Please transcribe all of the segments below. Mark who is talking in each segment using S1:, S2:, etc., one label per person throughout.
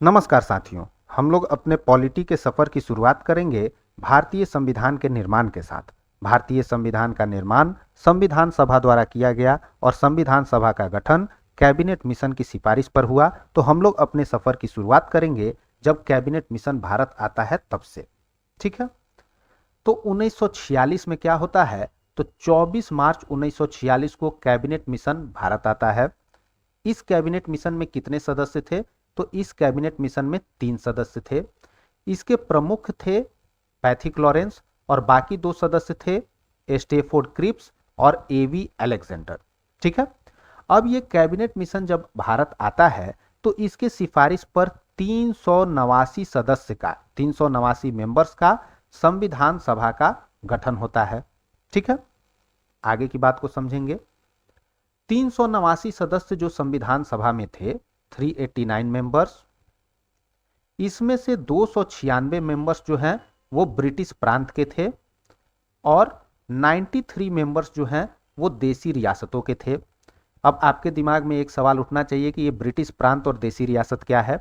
S1: नमस्कार साथियों, हम लोग अपने पॉलिटी के सफर की शुरुआत करेंगे भारतीय संविधान के निर्माण के साथ। भारतीय संविधान का निर्माण संविधान सभा द्वारा किया गया और संविधान सभा का गठन कैबिनेट मिशन की सिफारिश पर हुआ। तो हम लोग अपने सफर की शुरुआत करेंगे जब कैबिनेट मिशन भारत आता है तब से। ठीक है, तो 1946 में क्या होता है, तो 24 मार्च 1946 को कैबिनेट मिशन भारत आता है। इस कैबिनेट मिशन में कितने सदस्य थे, तो इस कैबिनेट मिशन में 3 सदस्य थे। इसके प्रमुख थे पैथिक लॉरेंस और बाकी 2 सदस्य थे स्टेफोर्ड क्रिप्स और एवी अलेक्जेंडर। ठीक है, अब ये कैबिनेट मिशन जब भारत आता है तो इसके सिफारिश पर 389 सदस्य का 389 मेंबर्स का संविधान सभा का गठन होता है। ठीक है, आगे की बात को समझेंगे। 389 सदस्य जो संविधान सभा में थे, 389 मेंबर्स, इसमें से 296 मेंबर्स जो हैं वो ब्रिटिश प्रांत के थे और 93 मेंबर्स जो हैं वो देसी रियासतों के थे। अब आपके दिमाग में एक सवाल उठना चाहिए कि ये ब्रिटिश प्रांत और देसी रियासत क्या है।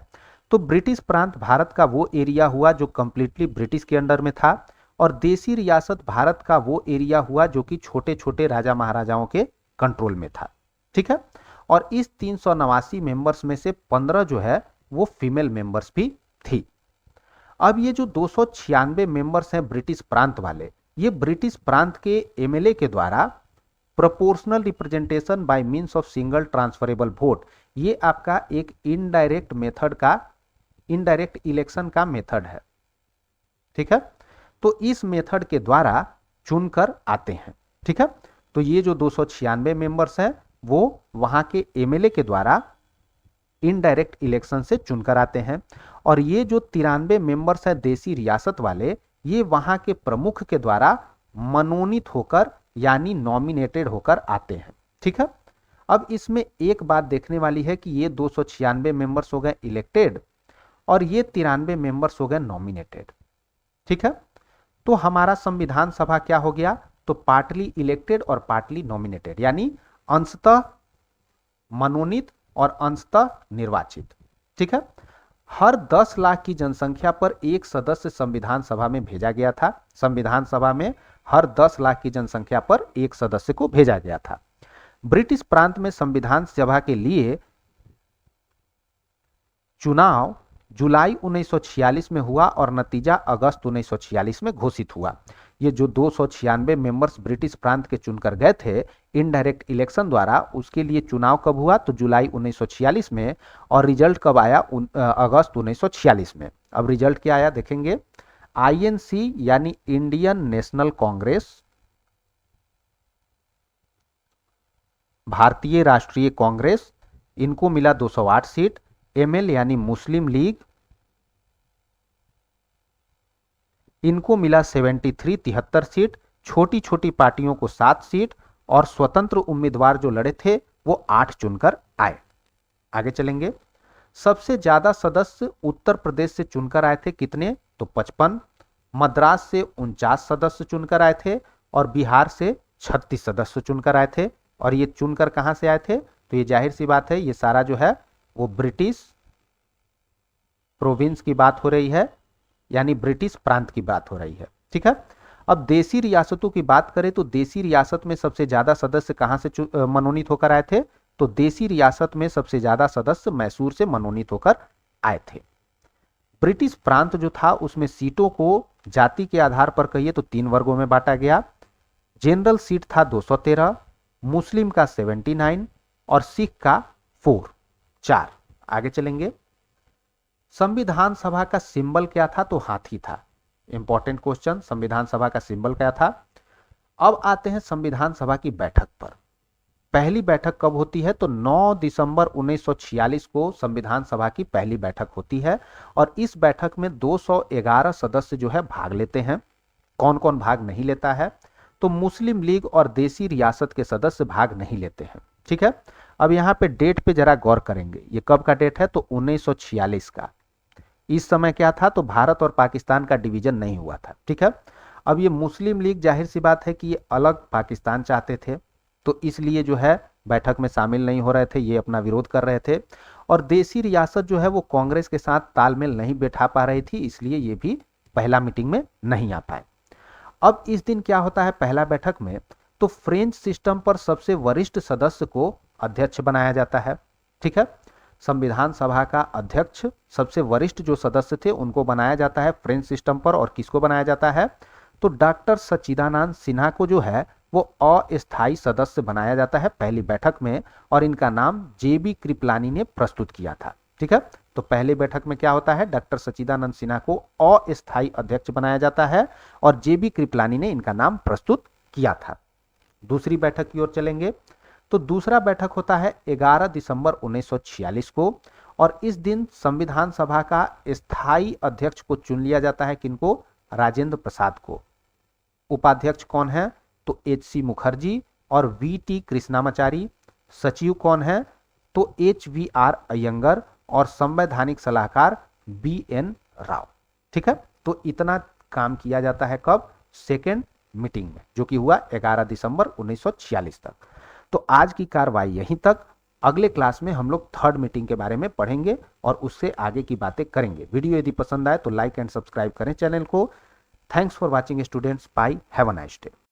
S1: तो ब्रिटिश प्रांत भारत का वो एरिया हुआ जो कंप्लीटली ब्रिटिश के अंडर में था और देसी रियासत भारत का वो एरिया हुआ जो कि छोटे छोटे राजा महाराजाओं के कंट्रोल में था। ठीक है, और इस 389 मेंबर्स में से 15 जो है वो फीमेल मेंबर्स भी थी। अब ये जो 296 मेंबर्स हैं ब्रिटिश प्रांत वाले, ये ब्रिटिश प्रांत के एमएलए के द्वारा proportional representation by means of single transferable vote, ये आपका एक इनडायरेक्ट मेथड का, इनडायरेक्ट इलेक्शन का मेथड है। ठीक है, तो इस मेथड के द्वारा चुनकर आते हैं। ठीक है, तो ये जो 296 मेंबर्स हैं वो वहां के एमएलए के द्वारा इनडायरेक्ट इलेक्शन से चुनकर आते हैं और ये जो 93 मेंबर्स हैं देसी रियासत वाले, ये वहां के प्रमुख के द्वारा मनोनीत होकर यानी नॉमिनेटेड होकर आते हैं। ठीक है, अब इसमें एक बात देखने वाली है कि ये 296 मेंबर्स हो गए इलेक्टेड और ये 93 मेंबर्स हो गए नॉमिनेटेड। ठीक है, तो हमारा संविधान सभा क्या हो गया, तो पार्टली इलेक्टेड और पार्टली नॉमिनेटेड, यानी अंशतः मनोनीत और अंशतः निर्वाचित। ठीक है, हर 10 लाख की जनसंख्या पर एक सदस्य संविधान सभा में भेजा गया था। संविधान सभा में हर 10 लाख की जनसंख्या पर एक सदस्य को भेजा गया था। ब्रिटिश प्रांत में संविधान सभा के लिए चुनाव जुलाई 1946 में हुआ और नतीजा अगस्त 1946 में घोषित हुआ। ये जो 296 मेंबर्स ब्रिटिश प्रांत के चुनकर गए थे इनडायरेक्ट इलेक्शन द्वारा, उसके लिए चुनाव कब हुआ, तो जुलाई 1946 में, और रिजल्ट कब आया, अगस्त 1946 में। अब रिजल्ट क्या आया देखेंगे। आईएनसी यानी इंडियन नेशनल कांग्रेस, भारतीय राष्ट्रीय कांग्रेस, इनको मिला 208 सीट। एमएल यानी मुस्लिम लीग, इनको मिला 73 सीट। छोटी छोटी पार्टियों को 7 सीट और स्वतंत्र उम्मीदवार जो लड़े थे वो 8 चुनकर आए। आगे चलेंगे। सबसे ज्यादा सदस्य उत्तर प्रदेश से चुनकर आए थे, कितने, तो 55। मद्रास से 49 सदस्य चुनकर आए थे और बिहार से 36 सदस्य चुनकर आए थे। और ये चुनकर कहां से आए थे, तो ये जाहिर सी बात है ये सारा जो है वो ब्रिटिश प्रोविंस की बात हो रही है, यानी ब्रिटिश प्रांत की बात हो रही है। ठीक है, अब देसी रियासतों की बात करें तो देसी रियासत में सबसे ज्यादा सदस्य कहां से मनोनीत होकर आए थे, तो देसी रियासत में सबसे ज्यादा सदस्य मैसूर से मनोनीत होकर आए थे। ब्रिटिश प्रांत जो था उसमें सीटों को जाति के आधार पर कहिए तो 3 वर्गों में बांटा गया। जनरल सीट था 213, मुस्लिम का 79 और सिख का 4। आगे चलेंगे। संविधान सभा का सिंबल क्या था, तो हाथी था। इंपॉर्टेंट क्वेश्चन, संविधान सभा का सिंबल क्या था। अब आते हैं संविधान सभा की बैठक पर। पहली बैठक कब होती है, तो 9 दिसंबर 1946 को संविधान सभा की पहली बैठक होती है और इस बैठक में 211 सदस्य जो है भाग लेते हैं। कौन कौन भाग नहीं लेता है, तो मुस्लिम लीग और देसी रियासत के सदस्य भाग नहीं लेते हैं। ठीक है, अब यहां पे डेट पे जरा गौर करेंगे, ये कब का डेट है, तो 1946 का। इस समय क्या था, तो भारत और पाकिस्तान का डिवीजन नहीं हुआ था। ठीक है, अब ये मुस्लिम लीग जाहिर सी बात है कि ये अलग पाकिस्तान चाहते थे, तो इसलिए जो है बैठक में शामिल नहीं हो रहे थे, ये अपना विरोध कर रहे थे। और देसी रियासत जो है वो कांग्रेस के साथ तालमेल नहीं बैठा पा रही थी, इसलिए ये भी पहला मीटिंग में नहीं आ पाए। अब इस दिन क्या होता है पहला बैठक में, तो फ्रेंच सिस्टम पर सबसे वरिष्ठ सदस्य को अध्यक्ष बनाया जाता है। ठीक है, संविधान सभा का अध्यक्ष सबसे वरिष्ठ जो सदस्य थे उनको बनाया जाता है फ्रेंच सिस्टम पर। और किसको बनाया जाता है, तो डॉक्टर सच्चिदानंद सिन्हा को जो है वो अस्थायी सदस्य बनाया जाता है पहली बैठक में, और इनका नाम जेबी कृपलानी ने प्रस्तुत किया था। ठीक है, तो पहली बैठक में क्या होता है, डॉक्टर सच्चिदानंद सिन्हा को अस्थायी अध्यक्ष बनाया जाता है और जेबी कृपलानी ने इनका नाम प्रस्तुत किया था। दूसरी बैठक की ओर चलेंगे, तो दूसरा बैठक होता है 11 दिसंबर 1946 को, और इस दिन संविधान सभा का स्थायी अध्यक्ष को चुन लिया जाता है। किनको, राजेंद्र प्रसाद को। उपाध्यक्ष कौन है, तो HC मुखर्जी और VT कृष्णामाचारी। सचिव कौन है, तो HVR अयंगर और संवैधानिक सलाहकार BN राव। ठीक है, तो इतना काम किया जाता है कब, सेकेंड मीटिंग में, जो कि हुआ 11 दिसंबर 1946 तक। तो आज की कार्रवाई यहीं तक। अगले क्लास में हम लोग थर्ड मीटिंग के बारे में पढ़ेंगे और उससे आगे की बातें करेंगे। वीडियो यदि पसंद आए तो लाइक एंड सब्सक्राइब करें चैनल को। Thanks for watching students, bye, have a nice day.